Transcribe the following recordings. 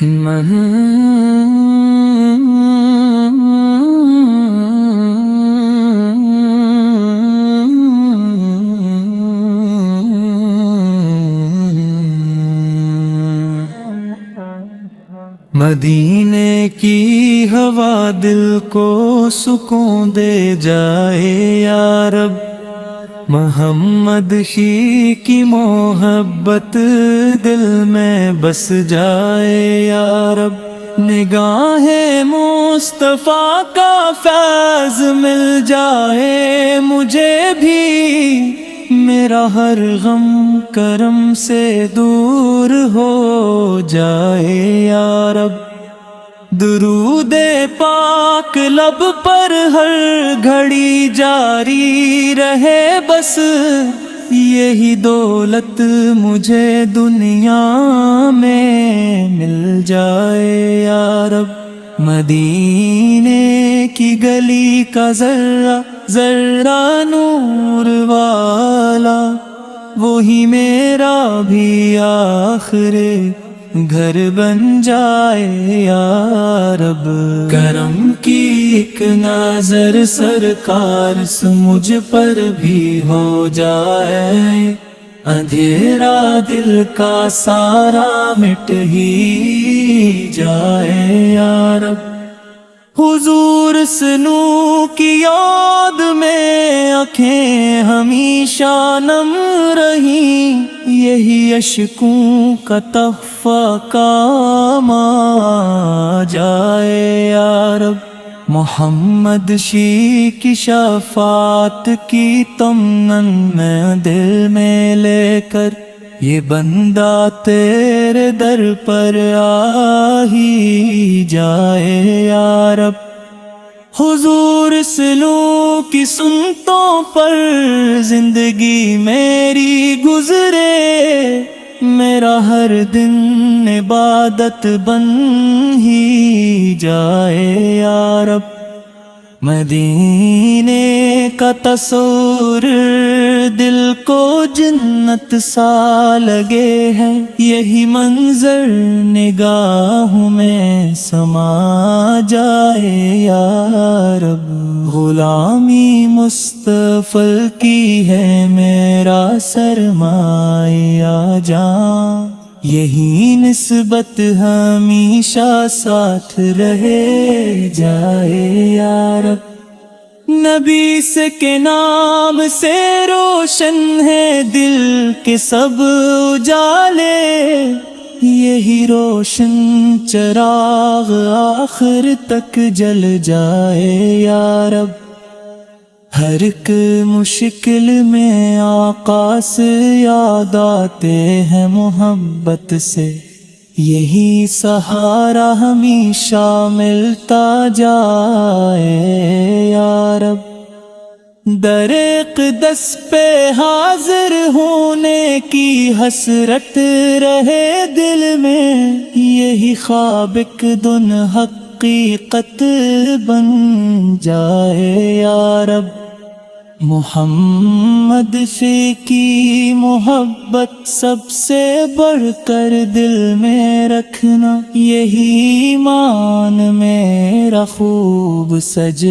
مدینے کی ہوا دل کو سکون دے جائے یا رب، محمد ہی کی محبت دل میں بس جائے یا رب، نگاہ مصطفیٰ کا فیض مل جائے مجھے بھی، میرا ہر غم کرم سے دور ہو جائے یا رب، درود پاک لب پر ہر گھڑی جاری رہے، بس یہی دولت مجھے دنیا میں مل جائے یا رب، مدینے کی گلی کا ذرہ ذرہ نور والا، وہی میرا بھی آخرے گھر بن جائے یا رب، کرم کی ایک نظر سرکار سے مجھ پر بھی ہو جائے، اندھیرا دل کا سارا مٹ ہی جائے یا رب، حضور سنو کی یاد میں آنکھیں ہمیشہ نم رہیں، یہی اشکوں کا تحفہ کام آ جائے یا رب، محمد شی کی شفاعت کی تمنا میں دل میں لے کر، یہ بندہ تیرے در پر آ ہی جائے یا رب، حضور سلو کی سنتوں پر زندگی میری گزرے، میرا ہر دن عبادت بن ہی جائے یا رب، مدینے کا تصور دل کو جنت سا لگے ہے، یہی منظر نگاہوں میں سما جائے یا رب، غلامی مصطفی کی ہے میرا سرمایہ جان، یہی نسبت ہمیشہ ساتھ رہے جائے یا رب، نبی سے کے نام سے روشن ہے دل کے سب اجالے، یہی روشن چراغ آخر تک جل جائے یا رب، ہر ایک مشکل میں آقا سے یاد آتے ہیں محبت سے، یہی سہارا ہمیشہ ملتا جائے یا رب، در اقدس پہ حاضر ہونے کی حسرت رہے دل میں، یہی خواب ایک دن حقیقت بن جائے یا رب، محمد سے کی محبت سب سے بڑھ کر دل میں رکھنا، یہی ایمان میرا خوب سج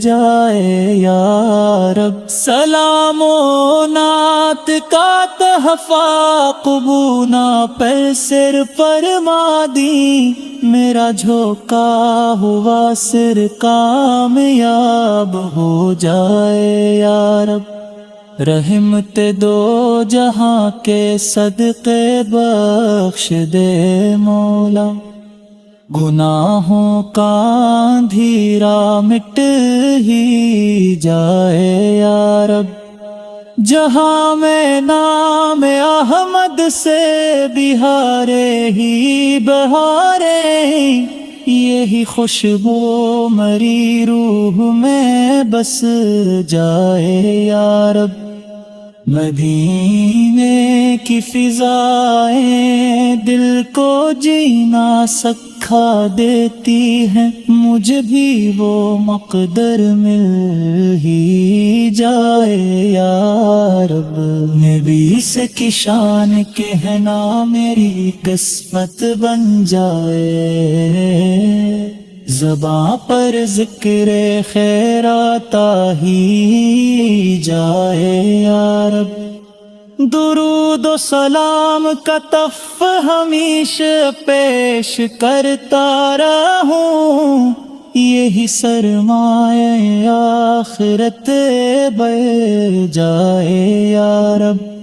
جائے یا رب، سلام و نعت کا تحفہ قبونا پر سر فرما دی، میرا جھوکا ہوا سر کامیاب ہو جائے یا رب، رحمت دو جہاں کے صدقے بخش دے مولا، گناہوں کا اندھیرا مٹ ہی جائے یا رب، جہاں میں نام احمد سے بہارے ہی بہارے، یہی خوشبو مری روح میں بس جائے یا رب، مدینے کی فضائیں دل کو جینا سکھا دیتی ہیں، مجھے بھی وہ مقدر مل ہی جائے یا رب۔ نبی سے کی شان کہنا میری قسمت بن جائے، زباں پر ذکر خیر آتا ہی جائے یا رب۔ درود و سلام کا تف ہمیشہ پیش کرتا رہوں، یہی سرمایہ آخرت بڑھ جائے یا رب۔